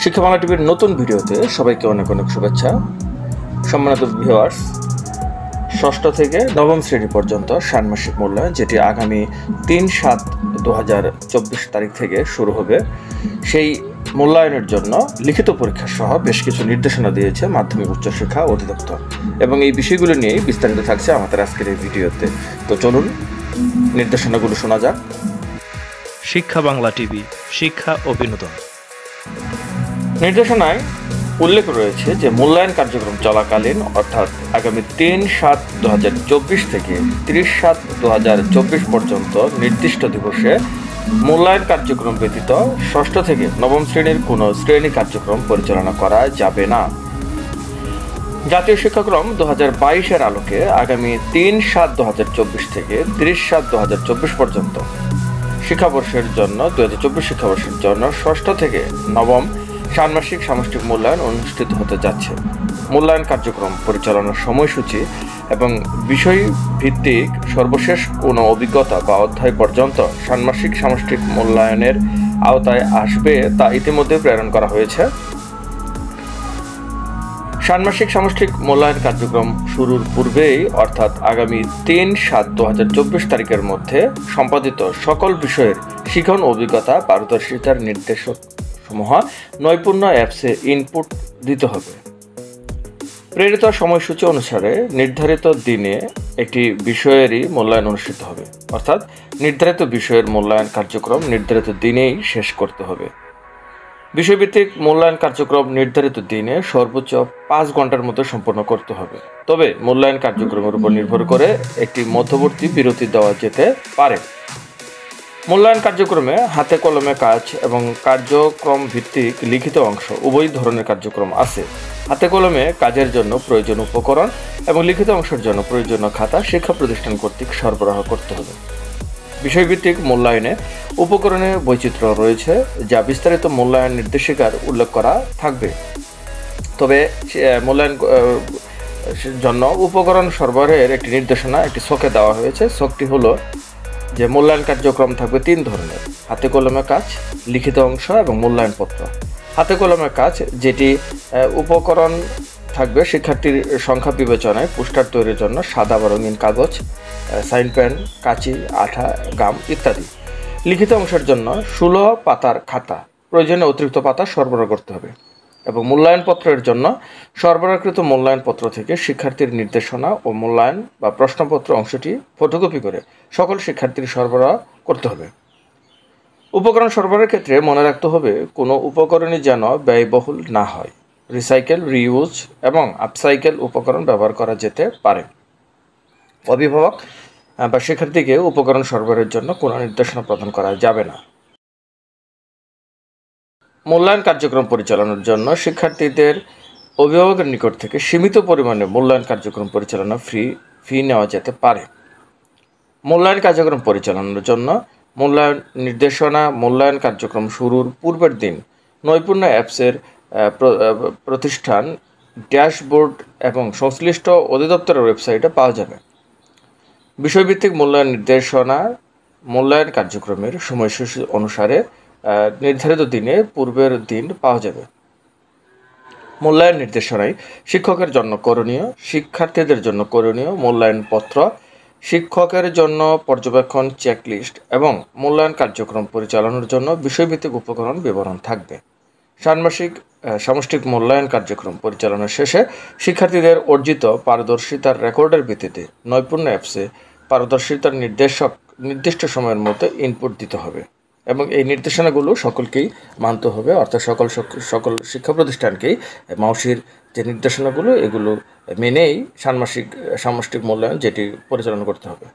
শিক্ষা বাংলা টিভির নতুন ভিডিওতে সবাইকে অনেক অনেক শুভেচ্ছা। সম্মানিত ভিউয়ার্স, ষষ্ঠ থেকে নবম শ্রেণী পর্যন্ত ষান্মাসিক মূল্যায়ন, যেটি আগামী ৩/৭/২০২৪ তারিখ থেকে শুরু হবে, সেই মূল্যায়নের জন্য লিখিত পরীক্ষা সহ বেশ কিছু নির্দেশনা দিয়েছে মাধ্যমিক উচ্চশিক্ষা অধিদপ্তর, এবং এই বিষয়গুলো নিয়েই বিস্তারিত থাকছে আমাদের আজকের এই ভিডিওতে। তো চলুন নির্দেশনাগুলো শোনা যাক। শিক্ষা বাংলা টিভি, শিক্ষা ও বিনোদন। নির্দেশনায় উল্লেখ রয়েছে যে মূল্যায়ন কার্যক্রম চলাকালীন, অর্থাৎ আগামী ৩/৭/২০২৪ থেকে ৩০/৭/২০২৪ পর্যন্ত নির্দিষ্ট দিবসে মূল্যায়ন কার্যক্রম ব্যতীত ষষ্ঠ থেকে নবম শ্রেণীর কোনো শ্রেণী কার্যক্রম পরিচালনা করা যাবে না। জাতীয় শিক্ষাক্রম 2022-এর আলোকে আগামী ৩/৭/২০২৪ থেকে ৩০/৭/২০২৪ পর্যন্ত শিক্ষাবর্ষের জন্য 2024 শিক্ষাবর্ষের জন্য ষষ্ঠ থেকে নবম ষান্মাসিক সামষ্টিক মূল্যায়ন অনুষ্ঠিত হতে যাচ্ছে। মূল্যায়ন কার্যক্রম পরিচালনার সময়সূচি এবং বিষয়ভিত্তিক সর্বশেষ কোনো অভিজ্ঞতা বা অধ্যায় পর্যন্ত ষান্মাসিক সামষ্টিক মূল্যায়নের আওতায় আসবে তা ইতিমধ্যে প্রেরণ করা হয়েছে। ষান্মাসিক সামষ্টিক মূল্যায়ন কার্যক্রম শুরুর পূর্বেই, অর্থাৎ আগামী ৩/৭/২০২৪ তারিখের মধ্যে সম্পাদিত সকল বিষয়ের শিখন অভিজ্ঞতা পারদর্শিতার নির্দেশক সমূহ নৈপুণ্য অ্যাপসে ইনপুট দিতে হবে। প্রেরিত সময়সূচি অনুসারে নির্ধারিত দিনে একটি বিষয়েরই মূল্যায়ন অনুষ্ঠিত হবে, অর্থাৎ নির্ধারিত বিষয়ের মূল্যায়ন কার্যক্রম নির্ধারিত দিনেই শেষ করতে হবে। বিষয়ভিত্তিক মূল্যায়ন কার্যক্রম নির্ধারিত দিনে সর্বোচ্চ 5 ঘন্টার মধ্যে সম্পন্ন করতে হবে। তবে মূল্যায়ন কার্যক্রমের উপর নির্ভর করে একটি মধ্যবর্তী বিরতি দেওয়া যেতে পারে। মূল্যায়ন কার্যক্রমে হাতে কলমে কাজ এবং কার্যক্রম ভিত্তিক লিখিত অংশ উভয় ধরনের কার্যক্রম আছে। হাতে কলমে কাজের জন্য প্রয়োজনীয় উপকরণ এবং লিখিত অংশের জন্য প্রয়োজনীয় খাতা শিক্ষা প্রতিষ্ঠান কর্তৃক সরবরাহ করতে হবে। বিষয়ভিত্তিক মূল্যায়নে উপকরণে বৈচিত্র্য রয়েছে, যা বিস্তারিত মূল্যায়ন নির্দেশিকার উল্লেখ করা থাকবে। তবে মূল্যায়ন জন্য উপকরণ সরবরাহের একটি নির্দেশনা একটি ছকে দেওয়া হয়েছে। ছকটি হলো যে মূল্যায়ন কার্যক্রম থাকবে 3 ধরনের: হাতে কলমে কাজ, লিখিত অংশ এবং মূল্যায়নপত্র। হাতে কলমে কাজ, যেটি উপকরণ থাকবে শিক্ষার্থীর সংখ্যা বিবেচনায় পোস্টার তৈরির জন্য সাদা বা রঙিন কাগজ, সাইন পেন, কাঁচি, আঠা, গাম ইত্যাদি। লিখিত অংশের জন্য 16 পাতার খাতা, প্রয়োজনে অতিরিক্ত পাতা সরবরাহ করতে হবে। এবং মূল্যায়নপত্রের জন্য সরবরাহকৃত মূল্যায়নপত্র থেকে শিক্ষার্থীর নির্দেশনা ও মূল্যায়ন বা প্রশ্নপত্র অংশটি ফটোকপি করে সকল শিক্ষার্থীর সরবরাহ করতে হবে। উপকরণ সরবরাহের ক্ষেত্রে মনে রাখতে হবে কোনো উপকরণই যেন ব্যয়বহুল না হয়। রিসাইকেল, রিইউজ এবং আপসাইকেল উপকরণ ব্যবহার করা যেতে পারে। অভিভাবক বা শিক্ষার্থীকে উপকরণ সরবরাহের জন্য কোনো নির্দেশনা প্রদান করা যাবে না। মূল্যায়ন কার্যক্রম পরিচালনার জন্য শিক্ষার্থীদের অভিভাবকের নিকট থেকে সীমিত পরিমাণে মূল্যায়ন কার্যক্রম পরিচালনা ফি নেওয়া যেতে পারে। মূল্যায়ন কার্যক্রম পরিচালনার জন্য মূল্যায়ন নির্দেশনা মূল্যায়ন কার্যক্রম শুরুর পূর্বের দিন নৈপুণ্য অ্যাপসের প্রতিষ্ঠান ড্যাশবোর্ড এবং সংশ্লিষ্ট অধিদপ্তরের ওয়েবসাইটে পাওয়া যাবে। বিষয়ভিত্তিক মূল্যায়ন নির্দেশনা মূল্যায়ন কার্যক্রমের সময়সূচি অনুসারে নির্ধারিত দিনে পূর্বের দিন পাওয়া যাবে। মূল্যায়ন নির্দেশনায় শিক্ষকের জন্য করণীয়, শিক্ষার্থীদের জন্য করণীয় মূল্যায়নপত্র, শিক্ষকের জন্য পর্যবেক্ষণ চেকলিস্ট এবং মূল্যায়ন কার্যক্রম পরিচালনার জন্য বিষয়ভিত্তিক উপকরণ বিবরণ থাকবে। ষান্মাসিক সামষ্টিক মূল্যায়ন কার্যক্রম পরিচালনার শেষে শিক্ষার্থীদের অর্জিত পারদর্শিতার রেকর্ডের ভিত্তিতে নৈপুণ্য অ্যাপসে পারদর্শিতার নির্দিষ্ট সময়ের মধ্যে ইনপুট দিতে হবে, এবং এই নির্দেশনাগুলো সকলকেই মানতে হবে, অর্থাৎ সকল শিক্ষা প্রতিষ্ঠানকেই মাউসির যে নির্দেশনাগুলো এগুলো মেনেই ষান্মাসিক সামষ্টিক মূল্যায়ন যেটি পরিচালনা করতে হবে।